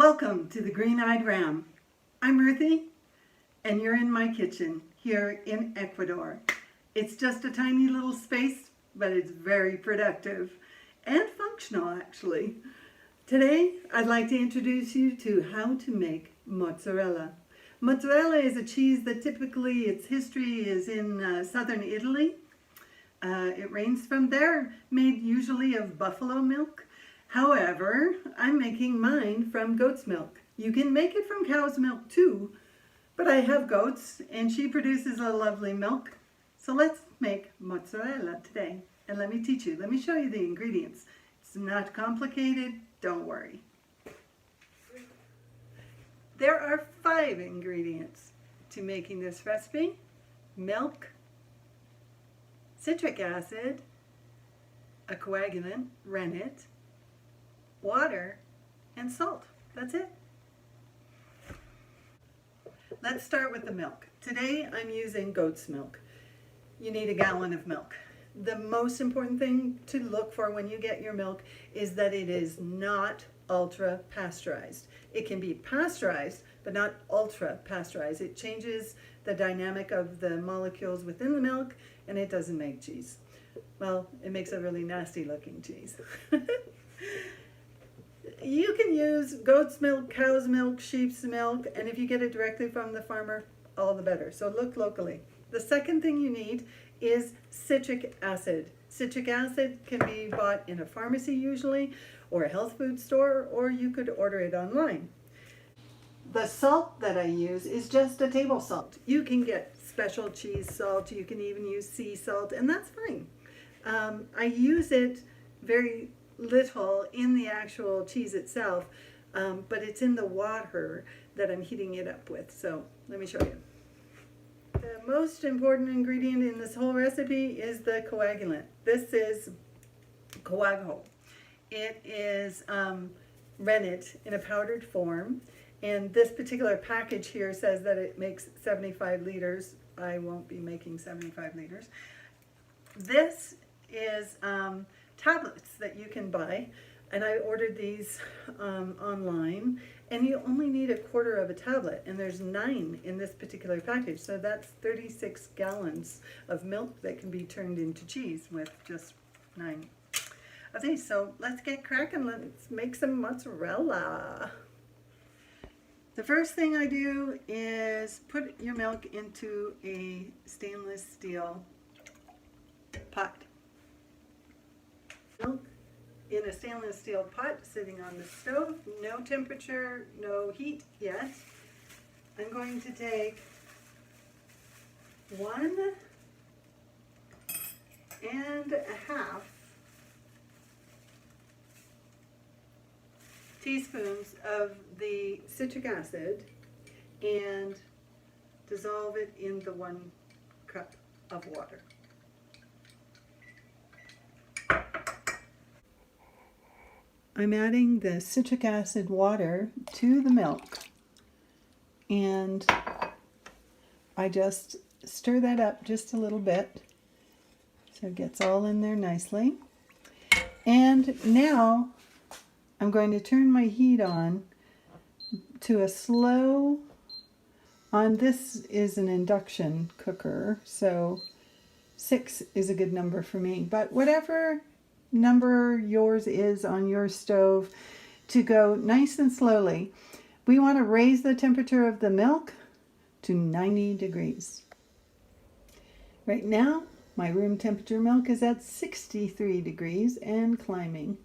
Welcome to the Green-Eyed Ram. I'm Ruthie, and you're in my kitchen here in Ecuador. It's just a tiny little space, but it's very productive and functional actually. Today, I'd like to introduce you to how to make mozzarella. Mozzarella is a cheese that typically its history is in southern Italy. It reigns from there, made usually of buffalo milk. However, I'm making mine from goat's milk. You can make it from cow's milk too, but I have goats and she produces a lovely milk. So let's make mozzarella today. And let me teach you, let me show you the ingredients. It's not complicated, don't worry. There are 5 ingredients to making this recipe: milk, citric acid, a coagulant, rennet, water, and salt. That's it. Let's start with the milk. Today I'm using goat's milk. You need a gallon of milk. The most important thing to look for when you get your milk is that it is not ultra pasteurized. It can be pasteurized, but not ultra pasteurized. It changes the dynamic of the molecules within the milk and it doesn't make cheese. Well, it makes a really nasty looking cheese. You can use goat's milk, cow's milk, sheep's milk, and if you get it directly from the farmer, all the better. So look locally. The second thing you need is citric acid. Citric acid can be bought in a pharmacy usually, or a health food store, or you could order it online. The salt that I use is just a table salt. You can get special cheese salt, you can even use sea salt, and that's fine. I use it very little in the actual cheese itself, but it's in the water that I'm heating it up with. So let me show you. The most important ingredient in this whole recipe is the coagulant. This is coago. It is rennet in a powdered form, and this particular package here says that it makes 75 liters. I won't be making 75 liters. This is tablets that you can buy, and I ordered these online, and you only need 1/4 of a tablet, and there's 9 in this particular package, so that's 36 gallons of milk that can be turned into cheese with just 9 of these. So let's get cracking. Let's make some mozzarella. The first thing I do is put your milk into a stainless steel pot. Milk in a stainless steel pot sitting on the stove, no temperature, no heat yet. I'm going to take 1.5 teaspoons of the citric acid and dissolve it in the 1 cup of water. I'm adding the citric acid water to the milk, and I just stir that up just a little bit so it gets all in there nicely. And now I'm going to turn my heat on to a slow, this is an induction cooker, so 6 is a good number for me, but whatever number yours is on your stove, to go nice and slowly. We want to raise the temperature of the milk to 90 degrees. Right now, my room temperature milk is at 63 degrees and climbing.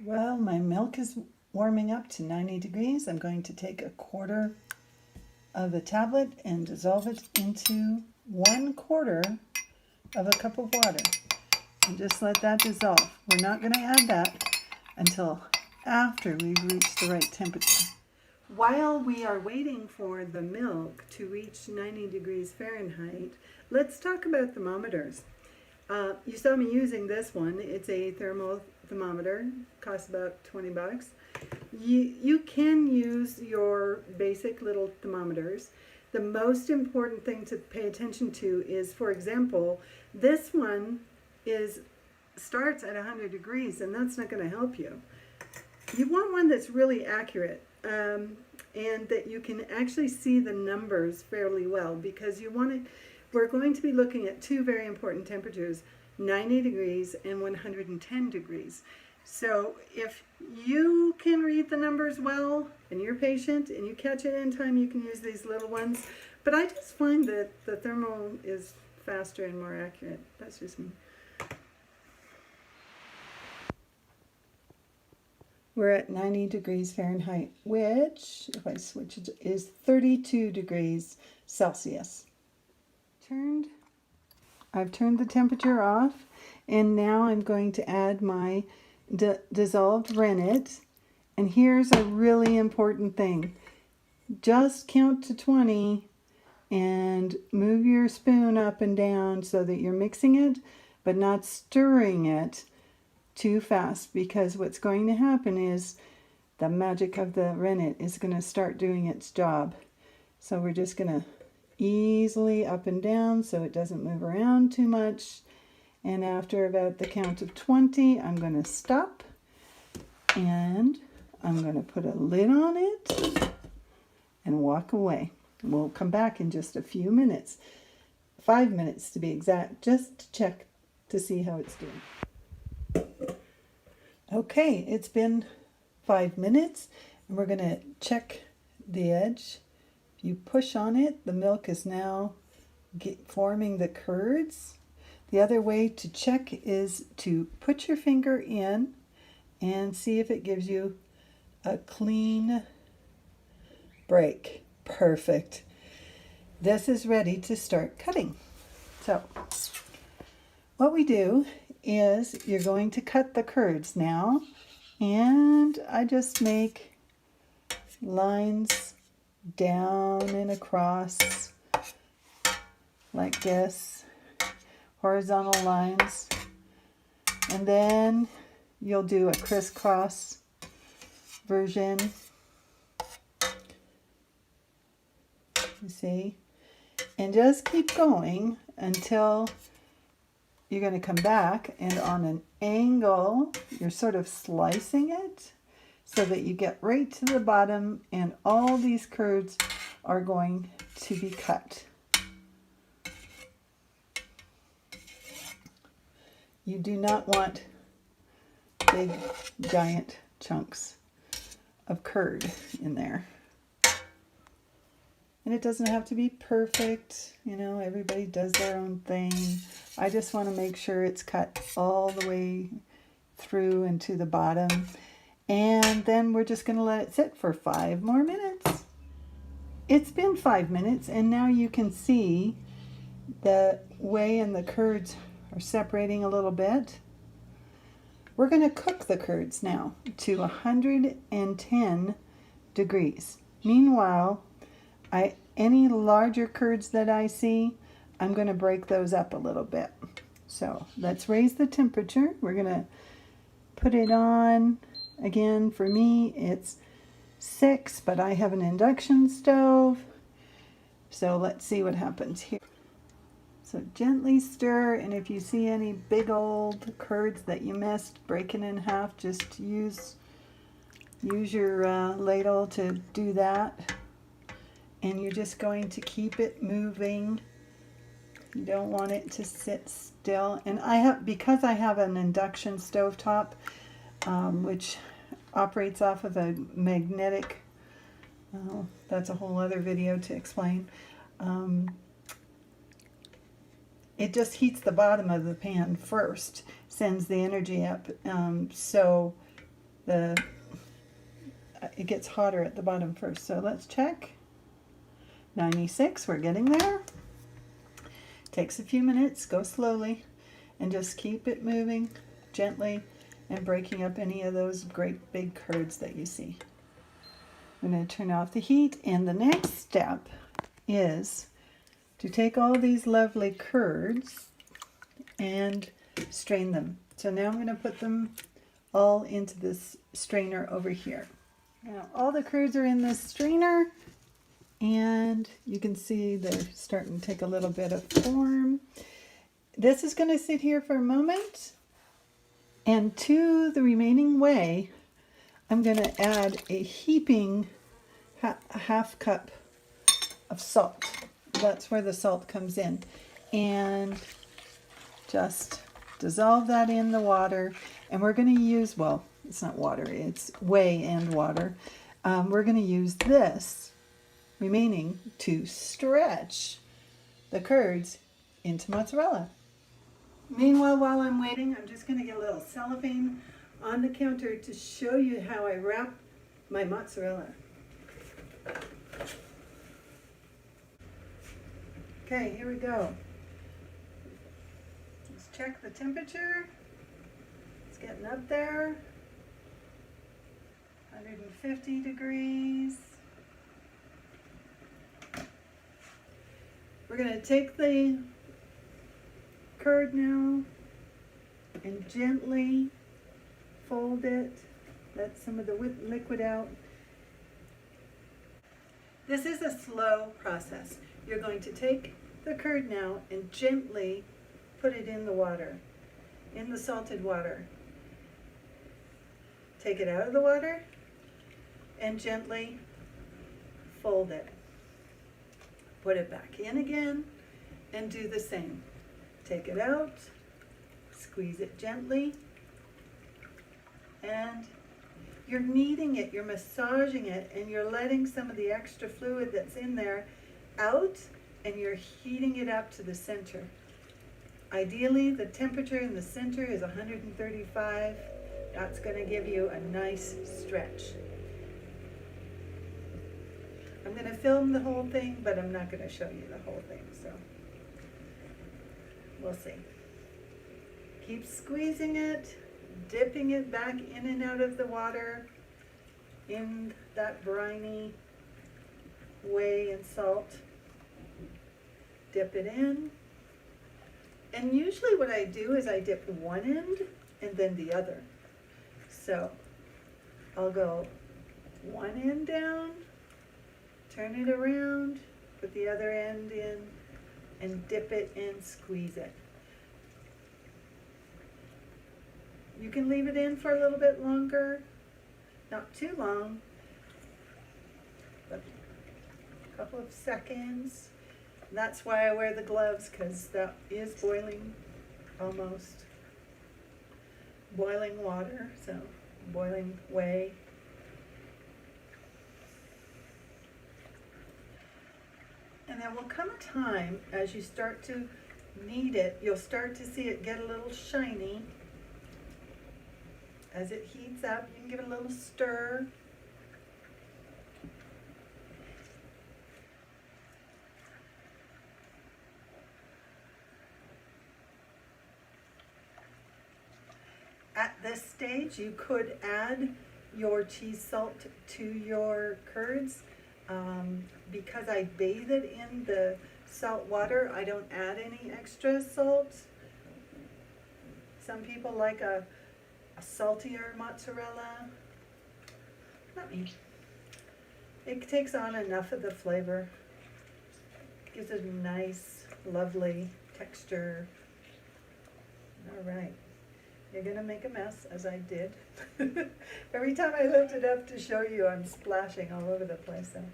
Well, my milk is warming up to 90 degrees. I'm going to take 1/4 of a tablet and dissolve it into 1/4 of a cup of water, and just let that dissolve. We're not going to add that until after we've reached the right temperature. While we are waiting for the milk to reach 90 degrees Fahrenheit, let's talk about thermometers. You saw me using this one. It's a thermal thermometer, costs about 20 bucks. You can use your basic little thermometers. The most important thing to pay attention to is, for example, this one is starts at 100 degrees, and that's not going to help you. You want one that's really accurate, and that you can actually see the numbers fairly well, because we're going to be looking at two very important temperatures, 90 degrees and 110 degrees. So if you can read the numbers well and you're patient and you catch it in time, you can use these little ones. But I just find that the thermal is faster and more accurate. That's just me. We're at 90 degrees Fahrenheit, which, if I switch it, is 32 degrees Celsius. I've turned the temperature off, and now I'm going to add my dissolved rennet. And here's a really important thing. Just count to 20 and move your spoon up and down so that you're mixing it, but not stirring it too fast, because what's going to happen is the magic of the rennet is going to start doing its job. So we're just going to easily up and down so it doesn't move around too much. And after about the count of 20, I'm going to stop, and I'm going to put a lid on it and walk away. We'll come back in just a few minutes, 5 minutes to be exact, just to check to see how it's doing. Okay, it's been 5 minutes, and we're going to check the edge. If you push on it, the milk is now forming the curds. The other way to check is to put your finger in and see if it gives you a clean break. Perfect. This is ready to start cutting. So what we do is you're going to cut the curds now, and I just make lines down and across like this, horizontal lines, and then you'll do a crisscross version, you see, and just keep going until you're going to come back, and on an angle you're sort of slicing it so that you get right to the bottom, and all these curds are going to be cut. You do not want big giant chunks of curd in there. And it doesn't have to be perfect, you know, everybody does their own thing. I just want to make sure it's cut all the way through and to the bottom. And then we're just going to let it sit for 5 more minutes. It's been 5 minutes, and now you can see the whey and the curds are separating a little bit. We're going to cook the curds now to 110 degrees. Meanwhile, any larger curds that I see, I'm going to break those up a little bit. So let's raise the temperature. We're going to put it on. Again, for me, it's 6, but I have an induction stove. So let's see what happens here. So gently stir, and if you see any big old curds that you missed, break it in half. Just use your ladle to do that. And you're just going to keep it moving. You don't want it to sit still. And because I have an induction stovetop, which operates off of a magnetic, that's a whole other video to explain. It just heats the bottom of the pan first, sends the energy up, so it gets hotter at the bottom first. So let's check. 96, we're getting there. Takes a few minutes, go slowly, and just keep it moving gently and breaking up any of those great big curds that you see. I'm going to turn off the heat, and the next step is to take all these lovely curds and strain them. So now I'm going to put them all into this strainer over here. Now all the curds are in this strainer, and you can see they're starting to take a little bit of form. This is going to sit here for a moment, And to the remaining whey, I'm going to add a heaping a half cup of salt. That's where the salt comes in. And just dissolve that in the water. And we're going to use, well, it's not water, it's whey and water. We're going to use this remaining to stretch the curds into mozzarella. Meanwhile, while I'm waiting, I'm just going to get a little cellophane on the counter to show you how I wrap my mozzarella. Okay, here we go. Let's check the temperature. It's getting up there. 150 degrees. We're going to take the curd now and gently fold it, let some of the liquid out. This is a slow process. You're going to take the curd now and gently put it in the water, in the salted water. Take it out of the water and gently fold it. Put it back in again and do the same. Take it out, squeeze it gently, and you're kneading it, you're massaging it, and you're letting some of the extra fluid that's in there out, and you're heating it up to the center. Ideally, the temperature in the center is 135. That's going to give you a nice stretch. I'm going to film the whole thing, but I'm not going to show you the whole thing, so we'll see. Keep squeezing it, dipping it back in and out of the water in that briny whey and salt. Dip it in. And usually what I do is I dip one end and then the other. So I'll go one end down, turn it around, put the other end in, and dip it and squeeze it. You can leave it in for a little bit longer, not too long, but a couple of seconds. And that's why I wear the gloves, because that is boiling, almost boiling water, so boiling whey. And there will come a time as you start to knead it, you'll start to see it get a little shiny. As it heats up, you can give it a little stir. At this stage, you could add your cheese salt to your curds. Because I bathe it in the salt water, I don't add any extra salt. Some people like a saltier mozzarella. Not me. It takes on enough of the flavor. Gives it a nice, lovely texture. All right. You're going to make a mess, as I did. Every time I lift it up to show you, I'm splashing all over the place. So,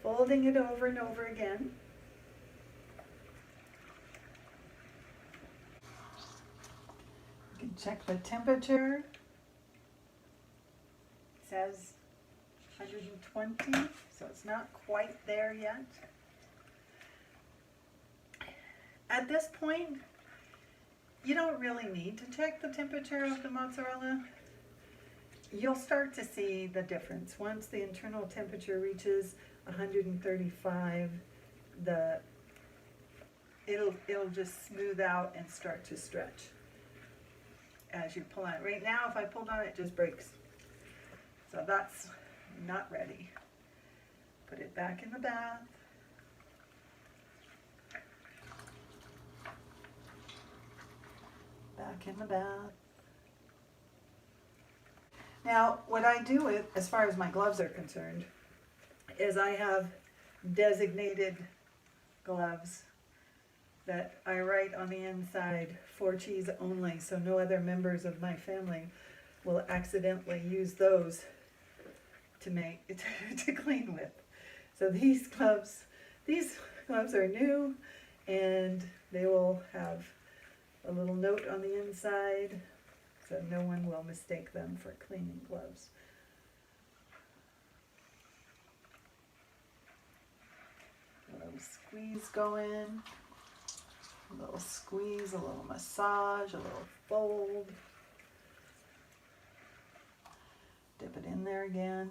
folding it over and over again. You can check the temperature. It says 120, so it's not quite there yet. At this point, you don't really need to check the temperature of the mozzarella. You'll start to see the difference. Once the internal temperature reaches 135, it'll just smooth out and start to stretch as you pull on it. Right now, if I pulled on it, it just breaks. So that's not ready. Put it back in the bath. Back in the bath. Now, what I do with, as far as my gloves are concerned, is I have designated gloves that I write on the inside for cheese only, so no other members of my family will accidentally use those to make to clean with. So these gloves are new, and they will have a little note on the inside, so no one will mistake them for cleaning gloves. A little squeeze going, a little squeeze, a little massage, a little fold. Dip it in there again.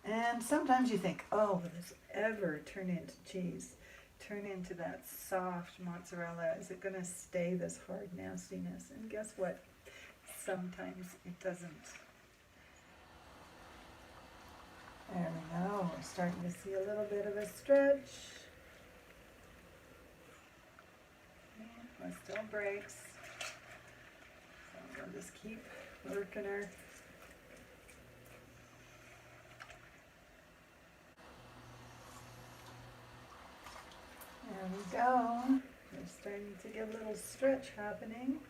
And sometimes you think, oh, will this ever turn into cheese? Turn into that soft mozzarella? Is it going to stay this hard nastiness? And guess what? Sometimes it doesn't. There we go. We're starting to see a little bit of a stretch. It still breaks. So we'll just keep working her. There we go. We're starting to get a little stretch happening.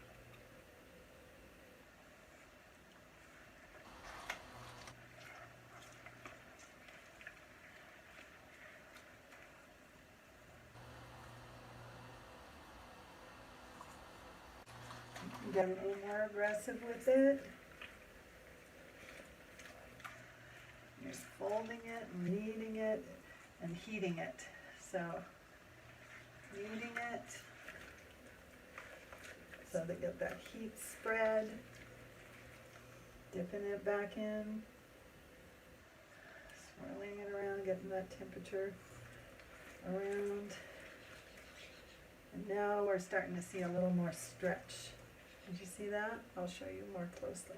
Get a little more aggressive with it. Just folding it, and kneading it, and heating it. So, kneading it so they get that heat spread. Dipping it back in. Swirling it around, getting that temperature around. And now we're starting to see a little more stretch. Did you see that? I'll show you more closely.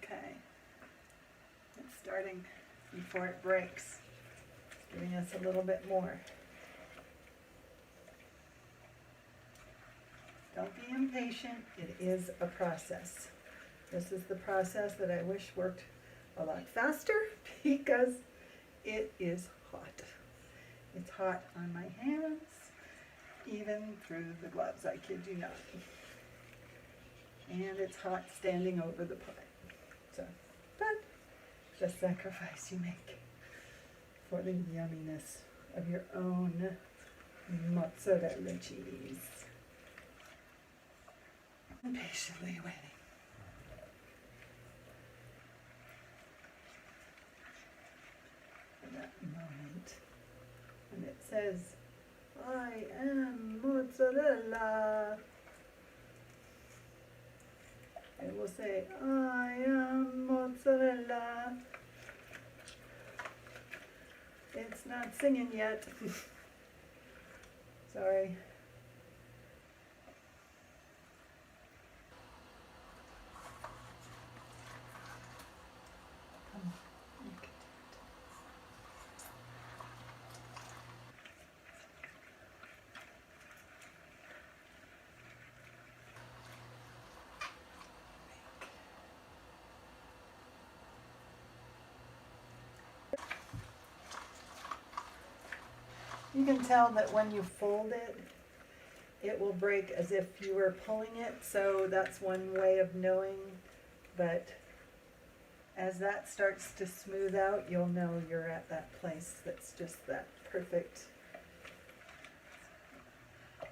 Okay. It's starting before it breaks, giving us a little bit more. Don't be impatient. It is a process. This is the process that I wish worked a lot faster because it is hot. It's hot on my hands, even through the gloves, I kid you not. And it's hot standing over the pot. So, but the sacrifice you make for the yumminess of your own mozzarella cheese. I'm patiently waiting. For that moment when it says, I am mozzarella. It will say, I am mozzarella. It's not singing yet. Sorry. You can tell that when you fold it, it will break as if you were pulling it, so that's one way of knowing, but as that starts to smooth out, you'll know you're at that place that's just that perfect,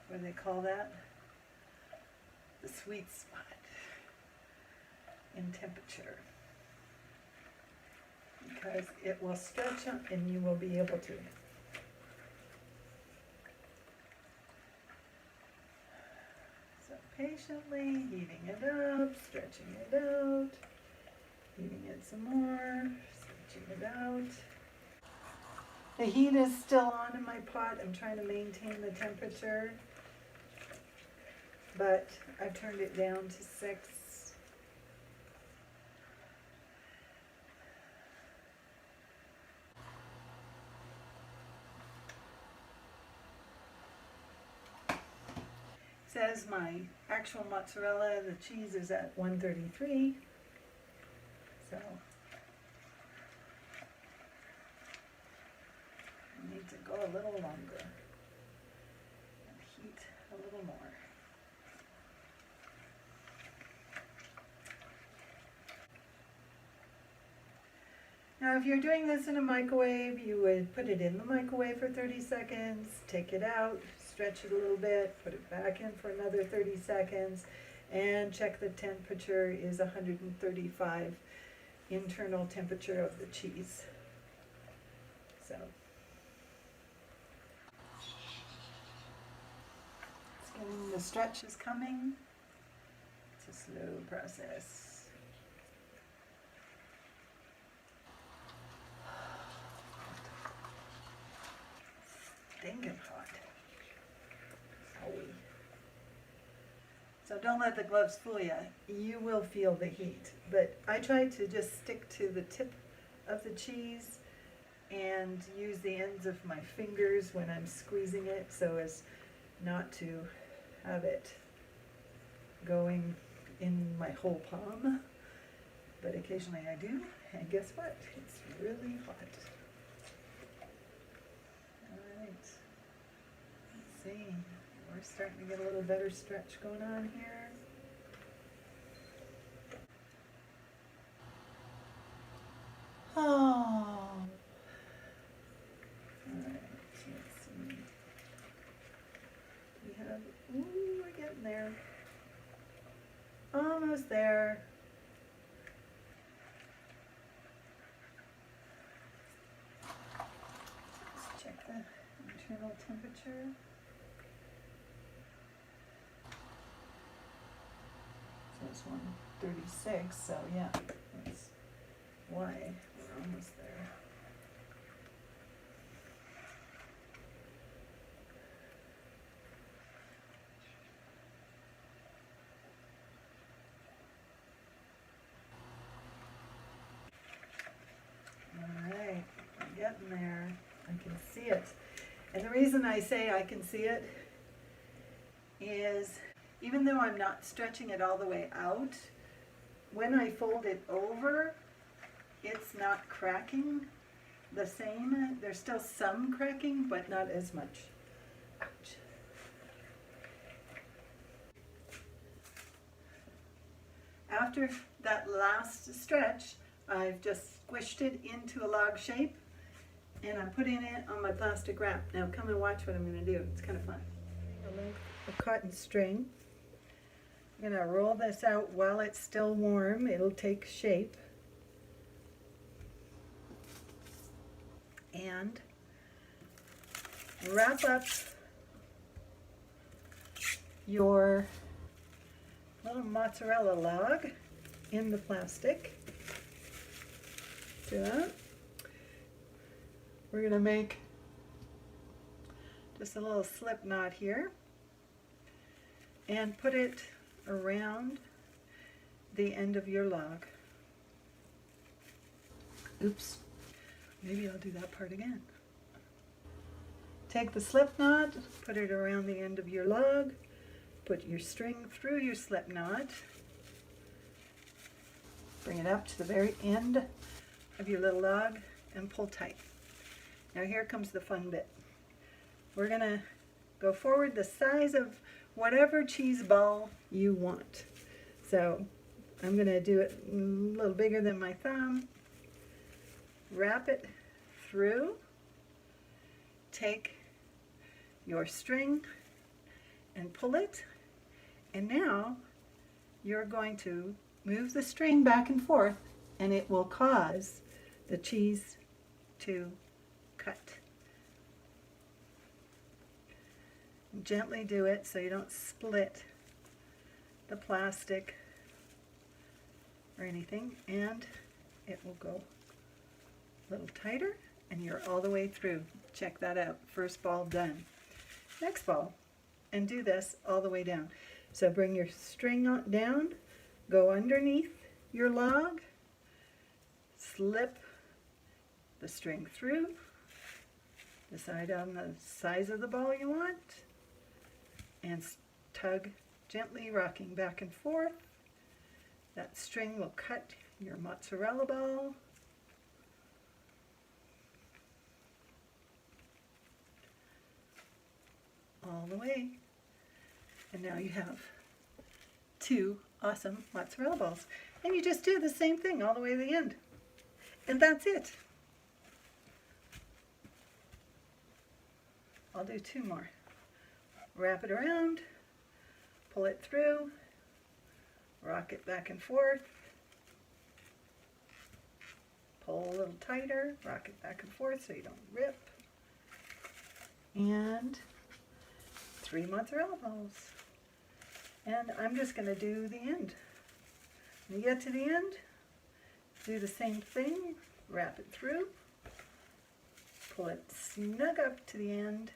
what do they call that? The sweet spot in temperature. Because it will stretch up and you will be able to. Patiently heating it up, stretching it out, heating it some more, stretching it out. The heat is still on in my pot. I'm trying to maintain the temperature, but I've turned it down to 6. Says my actual mozzarella, the cheese is at 133. So need to go a little longer and heat a little more. Now, if you're doing this in a microwave, you would put it in the microwave for 30 seconds, take it out, stretch it a little bit, put it back in for another 30 seconds, and check the temperature is 135 internal temperature of the cheese. So, it's getting, the stretch is coming. It's a slow process. Stinking hot. Owie. So don't let the gloves fool you. You will feel the heat. But I try to just stick to the tip of the cheese and use the ends of my fingers when I'm squeezing it so as not to have it going in my whole palm. But occasionally I do, and guess what? It's really hot. See, we're starting to get a little better stretch going on here. Oh. Alright, let's see. We have, ooh, we're getting there. Almost there. Let's check the internal temperature. It's 136, so yeah, that's why we're almost there. All right, we're getting there. I can see it. And the reason I say I can see it is even though I'm not stretching it all the way out, when I fold it over, it's not cracking the same. There's still some cracking, but not as much. Ouch. After that last stretch, I've just squished it into a log shape, and I'm putting it on my plastic wrap. Now come and watch what I'm going to do. It's kind of fun. A length of cotton string. I'm going to roll this out while it's still warm. It'll take shape. And wrap up your little mozzarella log in the plastic. See that? We're going to make just a little slip knot here and put it around the end of your log. Oops, maybe I'll do that part again. Take the slip knot, put it around the end of your log, put your string through your slip knot, bring it up to the very end of your little log and pull tight. Now here comes the fun bit. We're going to go forward the size of whatever cheese ball you want. So I'm going to do it a little bigger than my thumb. Wrap it through. Take your string and pull it. And now you're going to move the string back and forth, and it will cause the cheese to cut. Gently do it so you don't split the plastic or anything, and it will go a little tighter, and you're all the way through. Check that out. First ball done. Next ball, and do this all the way down. So bring your string on down, go underneath your log, slip the string through, decide on the size of the ball you want, and tug gently, rocking back and forth. That string will cut your mozzarella ball. all the way. And now you have 2 awesome mozzarella balls. And you just do the same thing all the way to the end. And that's it. I'll do 2 more. Wrap it around, pull it through, rock it back and forth, pull a little tighter, rock it back and forth so you don't rip, and 3 mozzarella balls. And I'm just going to do the end. When you get to the end, do the same thing, wrap it through, pull it snug up to the end,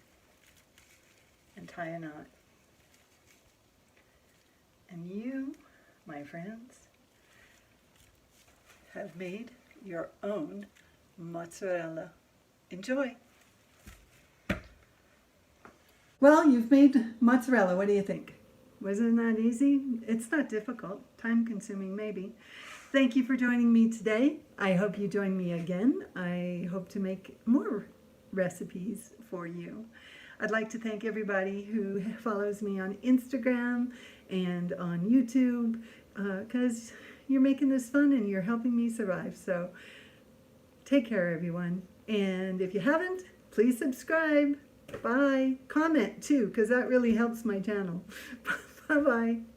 and tie a knot. And you, my friends, have made your own mozzarella. Enjoy! Well, you've made mozzarella. What do you think? Wasn't that easy? It's not difficult. Time consuming, maybe. Thank you for joining me today. I hope you join me again. I hope to make more recipes for you. I'd like to thank everybody who follows me on Instagram and on YouTube, because you're making this fun and you're helping me survive. So take care, everyone. And if you haven't, please subscribe. Bye. Comment too, because that really helps my channel. Bye-bye.